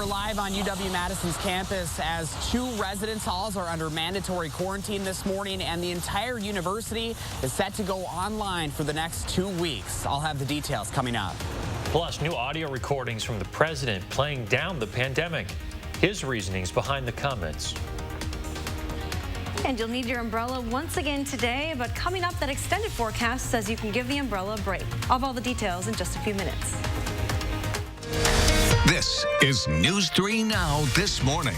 we're live on UW-Madison's campus as 2 residence halls are under mandatory quarantine this morning, and the entire university is set to go online for the next 2 weeks. I'll have the details coming up. Plus, new audio recordings from the president playing down the pandemic. His reasonings behind the comments. And you'll need your umbrella once again today, but coming up, that extended forecast says you can give the umbrella a break. I'll have all the details in just a few minutes. This is News 3 Now this morning.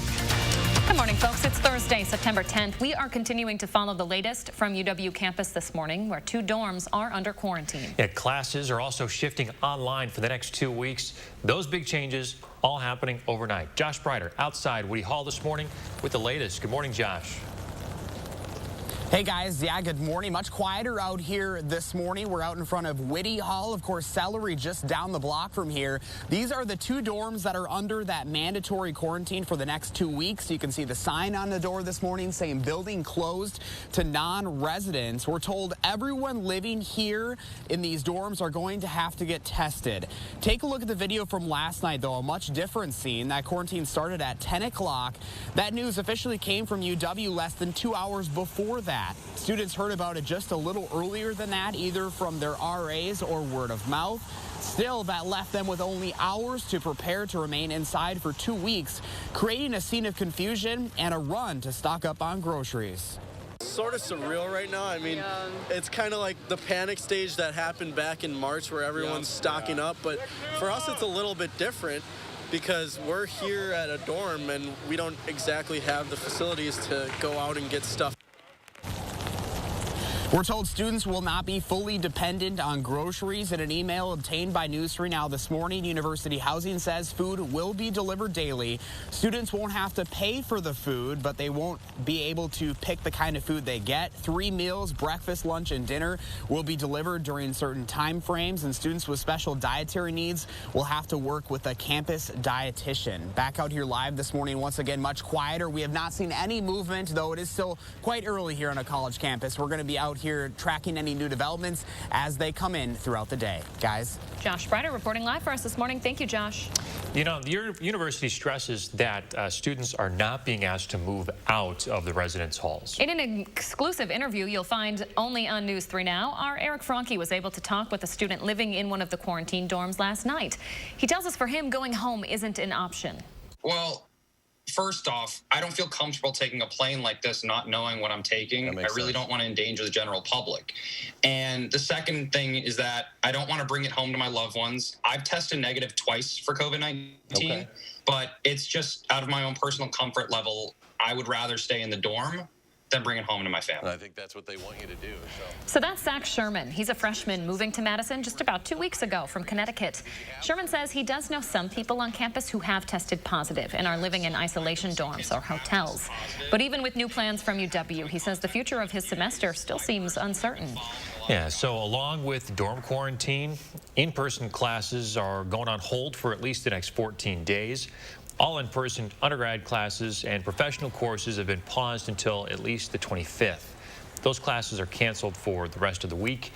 Good morning, folks. It's Thursday, September 10th. We are continuing to follow the latest from UW campus this morning, where 2 dorms are under quarantine. Yeah, classes are also shifting online for the next 2 weeks. Those big changes all happening overnight. Josh Breiter outside Woody Hall this morning with the latest. Good morning, Josh. Hey guys, yeah, good morning. Much quieter out here this morning. We're out in front of Whitty Hall, of course, Celery just down the block from here. These are the 2 dorms that are under that mandatory quarantine for the next 2 weeks. You can see the sign on the door this morning saying building closed to non-residents. We're told everyone living here in these dorms are going to have to get tested. Take a look at the video from last night, though. A much different scene. That quarantine started at 10 o'clock. That news officially came from UW less than 2 hours before that. Students heard about it just a little earlier than that, either from their RAs or word of mouth. Still, that left them with only hours to prepare to remain inside for 2 weeks, creating a scene of confusion and a run to stock up on groceries. Sort of surreal right now. I mean, it's kind of like the panic stage that happened back in March where everyone's stocking up, but for us it's a little bit different because we're here at a dorm and we don't exactly have the facilities to go out and get stuff. We're told students will not be fully dependent on groceries. In an email obtained by News 3 Now this morning, University Housing says food will be delivered daily. Students won't have to pay for the food, but they won't be able to pick the kind of food they get. 3 meals, breakfast, lunch, and dinner, will be delivered during certain time frames, and students with special dietary needs will have to work with a campus dietitian. Back out here live this morning, once again, much quieter. We have not seen any movement, though it is still quite early here on a college campus. We're going to be out here tracking any new developments as they come in throughout the day. Guys. Josh Breiter reporting live for us this morning. Thank you, Josh. You know, the university stresses that students are not being asked to move out of the residence halls. In an exclusive interview you'll find only on News 3 Now, our Eric Franke was able to talk with a student living in one of the quarantine dorms last night. He tells us for him, going home isn't an option. Well, first off, I don't feel comfortable taking a plane like this not knowing what I'm taking. I really don't want to endanger the general public. And the second thing is that I don't want to bring it home to my loved ones. I've tested negative twice for COVID-19, but it's just out of my own personal comfort level. I would rather stay in the dorm than bring it home to my family. I think that's what they want you to do. So that's Zach Sherman. He's a freshman moving to Madison just about 2 weeks ago from Connecticut. Sherman says he does know some people on campus who have tested positive and are living in isolation dorms or hotels. But even with new plans from UW, he says the future of his semester still seems uncertain. Yeah, so along with dorm quarantine, in-person classes are going on hold for at least the next 14 days. All in-person undergrad classes and professional courses have been paused until at least the 25th. Those classes are canceled for the rest of the week.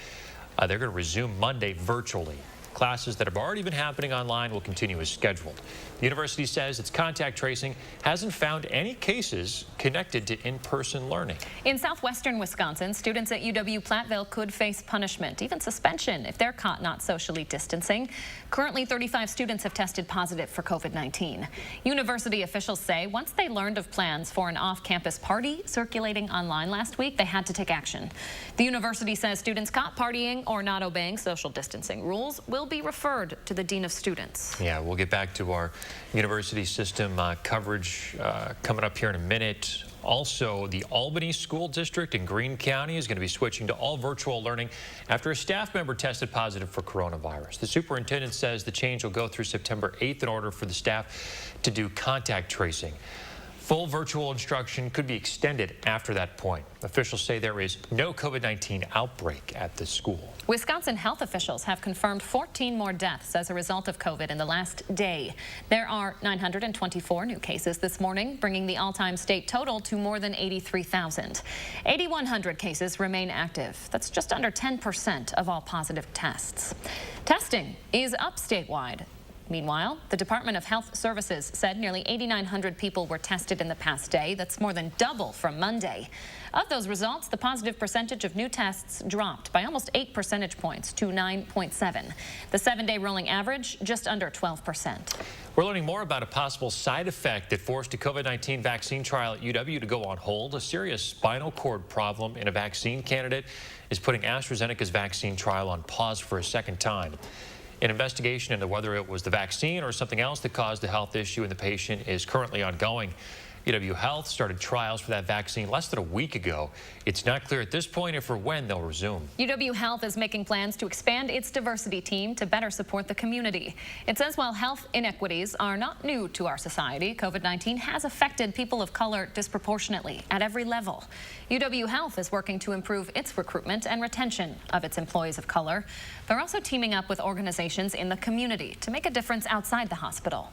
They're going to resume Monday virtually. Classes that have already been happening online will continue as scheduled. The university says its contact tracing hasn't found any cases connected to in-person learning. In southwestern Wisconsin, students at UW-Platteville could face punishment, even suspension, if they're caught not socially distancing. Currently, 35 students have tested positive for COVID-19. University officials say once they learned of plans for an off-campus party circulating online last week, they had to take action. The university says students caught partying or not obeying social distancing rules will be referred to the Dean of Students. Yeah, we'll get back to our university system coverage coming up here in a minute. Also, the Albany School District in Greene County is going to be switching to all virtual learning after a staff member tested positive for coronavirus. The superintendent says the change will go through September 8th in order for the staff to do contact tracing. Full virtual instruction could be extended after that point. Officials say there is no COVID-19 outbreak at the school. Wisconsin health officials have confirmed 14 more deaths as a result of COVID in the last day. There are 924 new cases this morning, bringing the all-time state total to more than 83,000. 8,100 cases remain active. That's just under 10% of all positive tests. Testing is up statewide. Meanwhile, the Department of Health Services said nearly 8,900 people were tested in the past day. That's more than double from Monday. Of those results, the positive percentage of new tests dropped by almost 8 percentage points to 9.7. The 7-day rolling average, just under 12%. We're learning more about a possible side effect that forced a COVID-19 vaccine trial at UW to go on hold. A serious spinal cord problem in a vaccine candidate is putting AstraZeneca's vaccine trial on pause for a second time. An investigation into whether it was the vaccine or something else that caused the health issue in the patient is currently ongoing. UW Health started trials for that vaccine less than a week ago. It's not clear at this point if or when they'll resume. UW Health is making plans to expand its diversity team to better support the community. It says while health inequities are not new to our society, COVID-19 has affected people of color disproportionately at every level. UW Health is working to improve its recruitment and retention of its employees of color. They're also teaming up with organizations in the community to make a difference outside the hospital,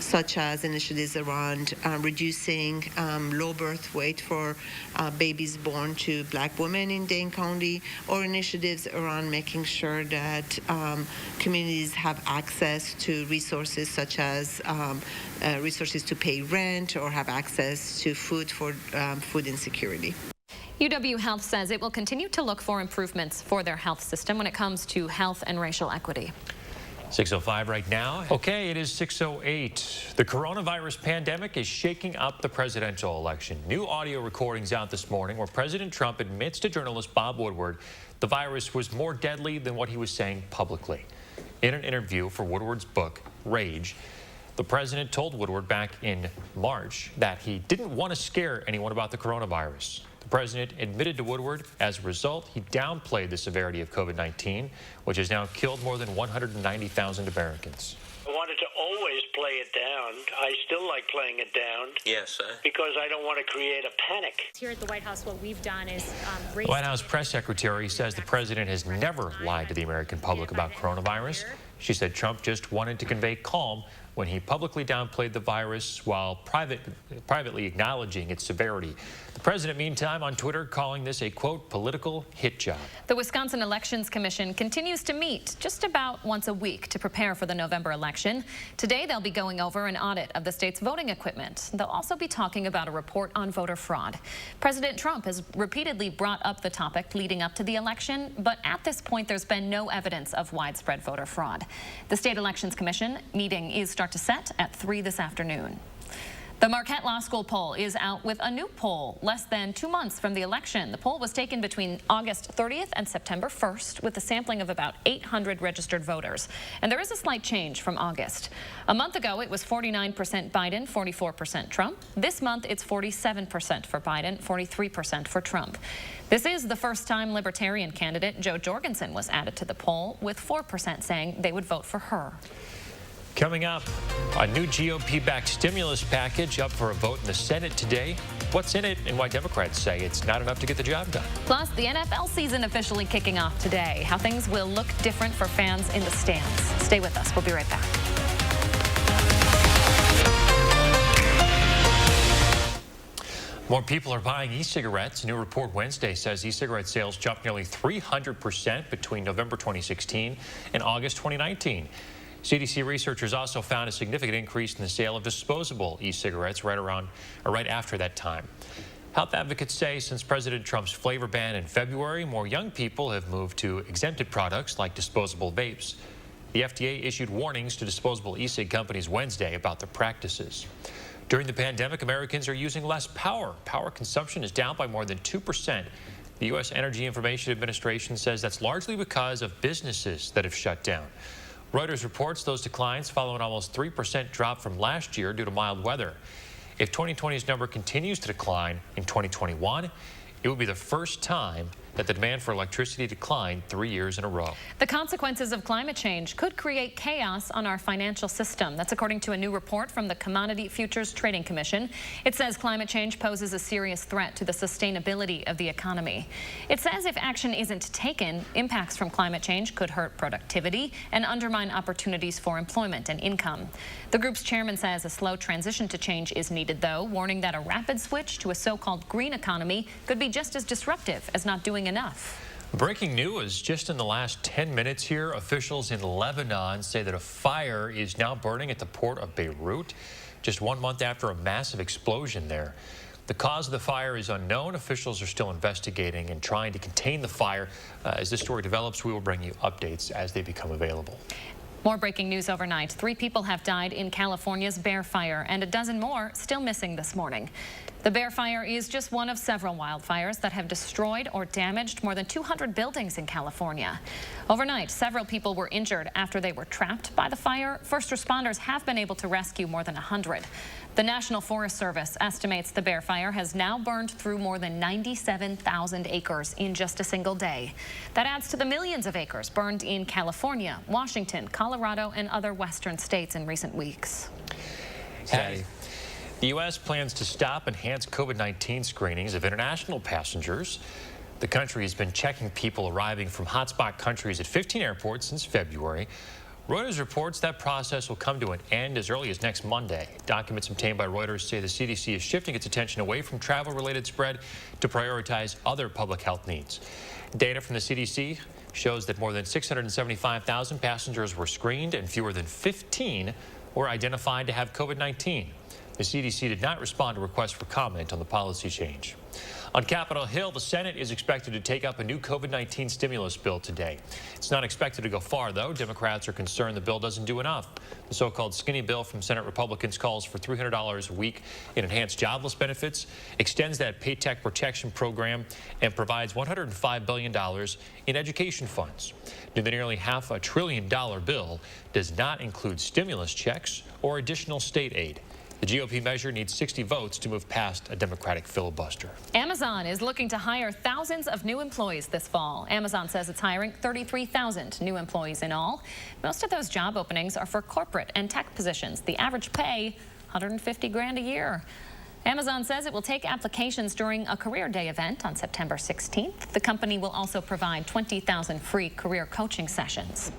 such as initiatives around reducing low birth weight for babies born to Black women in Dane County, or initiatives around making sure that communities have access to resources such as resources to pay rent or have access to food for food insecurity. UW Health says it will continue to look for improvements for their health system when it comes to health and racial equity. 6:05 right now. Okay, it is 6:08. The coronavirus pandemic is shaking up the presidential election. New audio recordings out this morning where President Trump admits to journalist Bob Woodward the virus was more deadly than what he was saying publicly. In an interview for Woodward's book, Rage, the president told Woodward back in March that he didn't want to scare anyone about the coronavirus. The president admitted to Woodward as a result, he downplayed the severity of COVID-19, which has now killed more than 190,000 Americans. I wanted to always play it down. I still like playing it down. Yes, sir. Because I don't want to create a panic. Here at the White House, what we've done is the White House press secretary says the president has never lied to the American public about coronavirus. She said Trump just wanted to convey calm when he publicly downplayed the virus while privately acknowledging its severity. The president, meantime, on Twitter calling this a, quote, political hit job. The Wisconsin Elections Commission continues to meet just about once a week to prepare for the November election. Today, they'll be going over an audit of the state's voting equipment. They'll also be talking about a report on voter fraud. President Trump has repeatedly brought up the topic leading up to the election, but at this point, there's been no evidence of widespread voter fraud. The State Elections Commission meeting is to set at 3 this afternoon. The Marquette Law School poll is out with a new poll less than 2 months from the election. The poll was taken between August 30th and September 1st with a sampling of about 800 registered voters. And there is a slight change from August. A month ago, it was 49% Biden, 44% Trump. This month, it's 47% for Biden, 43% for Trump. This is the first time Libertarian candidate Jo Jorgensen was added to the poll, with 4% saying they would vote for her. Coming up, a new GOP-backed stimulus package up for a vote in the Senate today. What's in it and why Democrats say it's not enough to get the job done. Plus, the NFL season officially kicking off today. How things will look different for fans in the stands. Stay with us. We'll be right back. More people are buying e-cigarettes. A new report Wednesday says e-cigarette sales jumped nearly 300% between November 2016 and August 2019. CDC researchers also found a significant increase in the sale of disposable e-cigarettes right after that time. Health advocates say since President Trump's flavor ban in February, more young people have moved to exempted products like disposable vapes. The FDA issued warnings to disposable e-cig companies Wednesday about their practices. During the pandemic, Americans are using less power. Power consumption is down by more than 2%. The U.S. Energy Information Administration says that's largely because of businesses that have shut down. Reuters reports those declines follow an almost 3% drop from last year due to mild weather. If 2020's number continues to decline in 2021, it would be the first time that the demand for electricity declined 3 years in a row. The consequences of climate change could create chaos on our financial system. That's according to a new report from the Commodity Futures Trading Commission. It says climate change poses a serious threat to the sustainability of the economy. It says if action isn't taken, impacts from climate change could hurt productivity and undermine opportunities for employment and income. The group's chairman says a slow transition to change is needed, though, warning that a rapid switch to a so-called green economy could be just as disruptive as not doing enough. Breaking news just in the last 10 minutes here. Officials in Lebanon say that a fire is now burning at the port of Beirut, just 1 month after a massive explosion there. The cause of the fire is unknown. Officials are still investigating and trying to contain the fire. As this story develops, we will bring you updates as they become available. More breaking news overnight. 3 people have died in California's Bear Fire, and a dozen more still missing this morning. The Bear Fire is just one of several wildfires that have destroyed or damaged more than 200 buildings in California. Overnight, several people were injured after they were trapped by the fire. First responders have been able to rescue more than 100. The National Forest Service estimates the Bear Fire has now burned through more than 97,000 acres in just a single day. That adds to the millions of acres burned in California, Washington, Colorado, and other western states in recent weeks. Hey. The U.S. plans to stop enhanced COVID-19 screenings of international passengers. The country has been checking people arriving from hotspot countries at 15 airports since February. Reuters reports that process will come to an end as early as next Monday. Documents obtained by Reuters say the CDC is shifting its attention away from travel-related spread to prioritize other public health needs. Data from the CDC shows that more than 675,000 passengers were screened and fewer than 15 were identified to have COVID-19. The CDC did not respond to requests for comment on the policy change. On Capitol Hill, the Senate is expected to take up a new COVID-19 stimulus bill today. It's not expected to go far, though. Democrats are concerned the bill doesn't do enough. The so-called skinny bill from Senate Republicans calls for $300 a week in enhanced jobless benefits, extends that Paycheck Protection Program, and provides $105 billion in education funds. The nearly $500 billion bill does not include stimulus checks or additional state aid. The GOP measure needs 60 votes to move past a Democratic filibuster. Amazon is looking to hire thousands of new employees this fall. Amazon says it's hiring 33,000 new employees in all. Most of those job openings are for corporate and tech positions. The average pay, $150,000 a year. Amazon says it will take applications during a Career Day event on September 16th. The company will also provide 20,000 free career coaching sessions.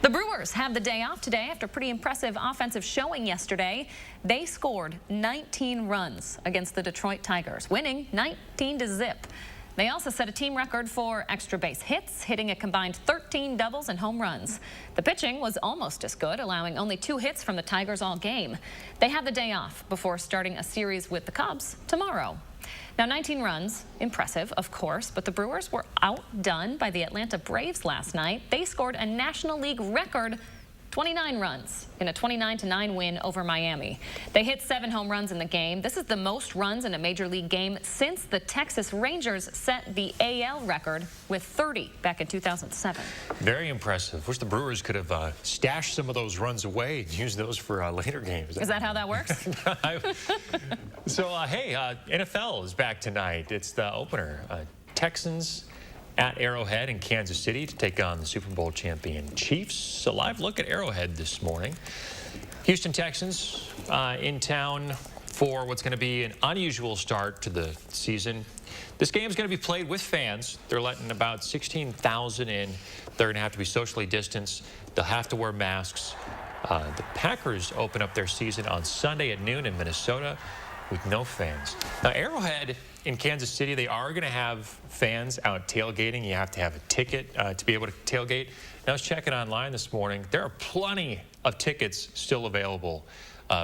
The Brewers have the day off today after a pretty impressive offensive showing yesterday. They scored 19 runs against the Detroit Tigers, winning 19-0. They also set a team record for extra base hits, hitting a combined 13 doubles and home runs. The pitching was almost as good, allowing only 2 hits from the Tigers all game. They had the day off before starting a series with the Cubs tomorrow. Now, 19 runs, impressive, of course, but the Brewers were outdone by the Atlanta Braves last night. They scored a National League record 29 runs in a 29-9 win over Miami. They hit 7 home runs in the game. This is the most runs in a major league game since the Texas Rangers set the AL record with 30 back in 2007. Very impressive. Wish the Brewers could have stashed some of those runs away and used those for later games. Is that how that works? So, hey, NFL is back tonight. It's the opener. Texans at Arrowhead in Kansas City to take on the Super Bowl champion Chiefs. A live look at Arrowhead this morning. Houston Texans in town for what's going to be an unusual start to the season. This game is going to be played with fans. They're letting about 16,000 in. They're going to have to be socially distanced. They'll have to wear masks. The Packers open up their season on Sunday at noon in Minnesota with no fans. Now, Arrowhead in Kansas City, they are going to have fans out tailgating. You have to have a ticket to be able to tailgate. And I was checking online this morning. There are plenty of tickets still available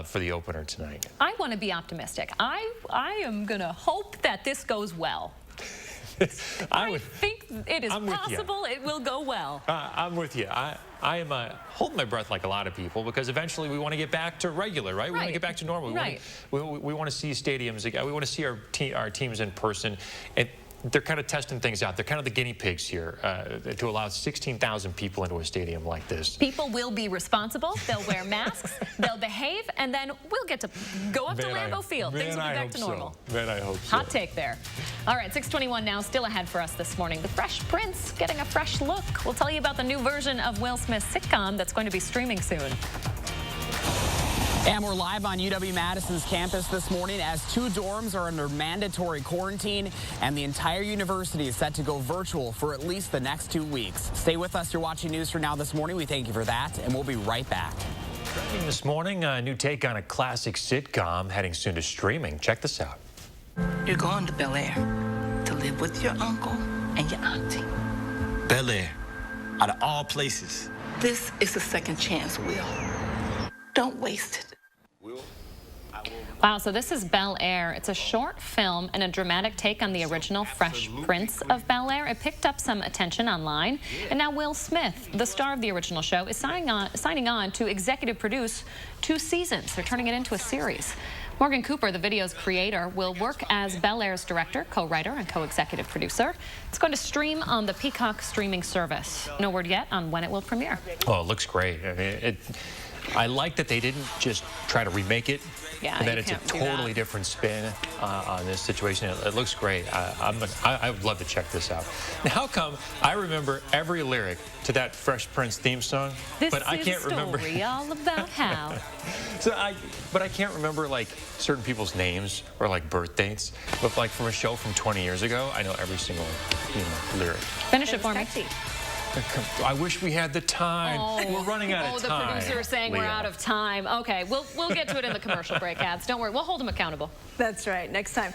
for the opener tonight. I want to be optimistic. I am going to hope that this goes well. I think it is possible it will go well. I'm with you. I am holding my breath like a lot of people because eventually we want to get back to regular, right? We want to get back to normal. We want to see stadiums again. We want to see our teams in person. And they're kind of testing things out. They're kind of the guinea pigs here to allow 16,000 people into a stadium like this. People will be responsible. They'll wear masks. They'll behave. And then we'll get to go up to Lambeau Field. Things will be back to normal. Man, I hope so. Hot take there. All right, 6:21 now. Still ahead for us this morning. The Fresh Prince getting a fresh look. We'll tell you about the new version of Will Smith's sitcom that's going to be streaming soon. And we're live on UW-Madison's campus this morning as 2 dorms are under mandatory quarantine and the entire university is set to go virtual for at least the next 2 weeks. Stay with us. You're watching News for Now this morning. We thank you for that, and we'll be right back. This morning, a new take on a classic sitcom heading soon to streaming. Check this out. You're going to Bel Air to live with your uncle and your auntie. Bel Air, out of all places. This is a second chance, Will. Don't waste it. Wow, so this is Bel Air. It's a short film and a dramatic take on the original Fresh Prince of Bel Air. It picked up some attention online, and now Will Smith, the star of the original show, is signing on to executive produce 2 seasons. They're turning it into a series. Morgan Cooper, the video's creator, will work as Bel Air's director, co-writer, and co-executive producer. It's going to stream on the Peacock streaming service. No word yet on when it will premiere. Oh, it looks great. I mean, I like that they didn't just try to remake it. Yeah, and that it's a totally different spin on this situation. It looks great. I would love to check this out. Now, how come I remember every lyric to that Fresh Prince theme song, but I can't remember. This is a story all about how. But I can't remember like certain people's names or like birth dates. But like from a show from 20 years ago, I know every single lyric. Finish it for me. I wish we had the time. We're running out of time. Oh, the producer is saying we're out of time. Okay, we'll get to it in the commercial break ads. Don't worry, we'll hold them accountable. That's right. Next time.